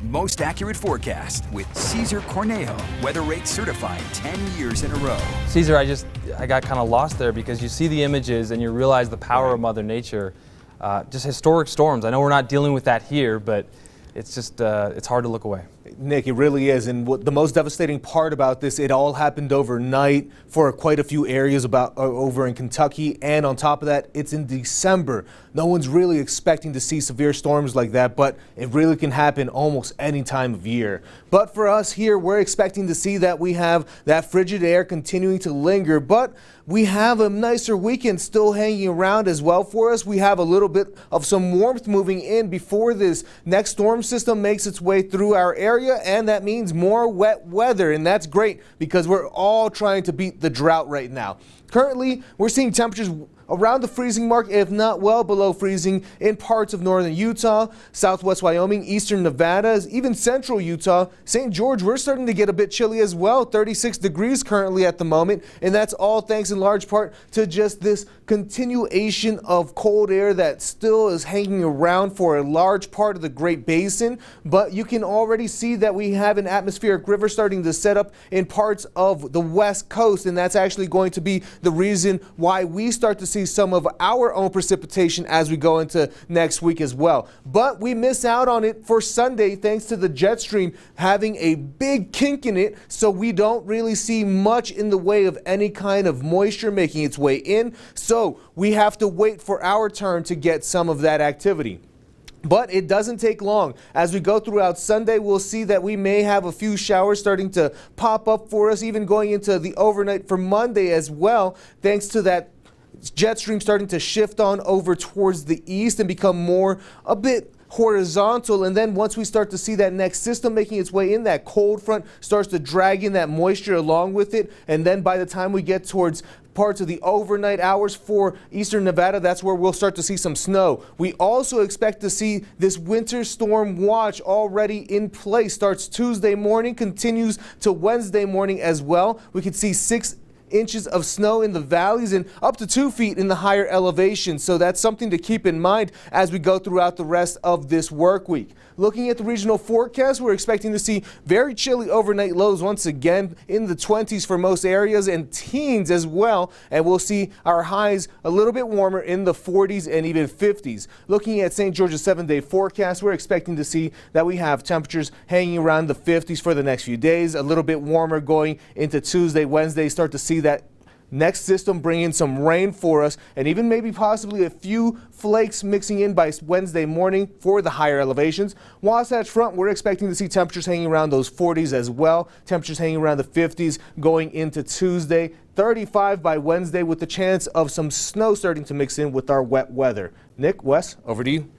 Most accurate forecast with Cesar Cornejo, weather rate certified 10 years in a row. Cesar, I got kind of lost there because you see the images and you realize the power of Mother Nature. Just historic storms. I know we're not dealing with that here, but it's just it's hard to look away. Nick, it really is. And what the most devastating part about this, it all happened overnight for quite a few areas over in Kentucky. And on top of that, it's in December. No one's really expecting to see severe storms like that, but it really can happen almost any time of year. But for us here, we're expecting to see that we have that frigid air continuing to linger, but we have a nicer weekend still hanging around as well for us. We have a little bit of some warmth moving in before this next storm system makes its way through our area, and that means more wet weather, and that's great because we're all trying to beat the drought right now. Currently, we're seeing temperatures around the freezing mark, if not well below freezing, in parts of northern Utah, southwest Wyoming, eastern Nevada, even central Utah. St. George, we're starting to get a bit chilly as well, 36 degrees currently at the moment, and that's all thanks in large part to just this continuation of cold air that still is hanging around for a large part of the Great Basin. But you can already see that we have an atmospheric river starting to set up in parts of the west coast, and that's actually going to be the reason why we start to see some of our own precipitation as we go into next week as well. But we miss out on it for Sunday thanks to the jet stream having a big kink in it, so we don't really see much in the way of any kind of moisture making its way in. So we have to wait for our turn to get some of that activity. But it doesn't take long. As we go throughout Sunday, we'll see that we may have a few showers starting to pop up for us, even going into the overnight for Monday as well, thanks to that jet stream starting to shift on over towards the east and become more a bit horizontal. And then once we start to see that next system making its way in, that cold front starts to drag in that moisture along with it. And then by the time we get towards parts of the overnight hours for eastern Nevada, that's where we'll start to see some snow. We also expect to see this winter storm watch already in place. Starts Tuesday morning, continues to Wednesday morning as well. We could see 6 inches of snow in the valleys and up to 2 feet in the higher elevations. So that's something to keep in mind as we go throughout the rest of this work week. Looking at the regional forecast, we're expecting to see very chilly overnight lows once again in the 20s for most areas and teens as well. And we'll see our highs a little bit warmer in the 40s and even 50s. Looking at St. George's 7-day forecast, we're expecting to see that we have temperatures hanging around the 50s for the next few days, a little bit warmer going into Tuesday, Wednesday. Start to see that next system bring in some rain for us, and even maybe possibly a few flakes mixing in by Wednesday morning for the higher elevations. Wasatch Front, we're expecting to see temperatures hanging around those 40s as well. Temperatures hanging around the 50s going into Tuesday. 35 by Wednesday with the chance of some snow starting to mix in with our wet weather. Nick, Wes, over to you.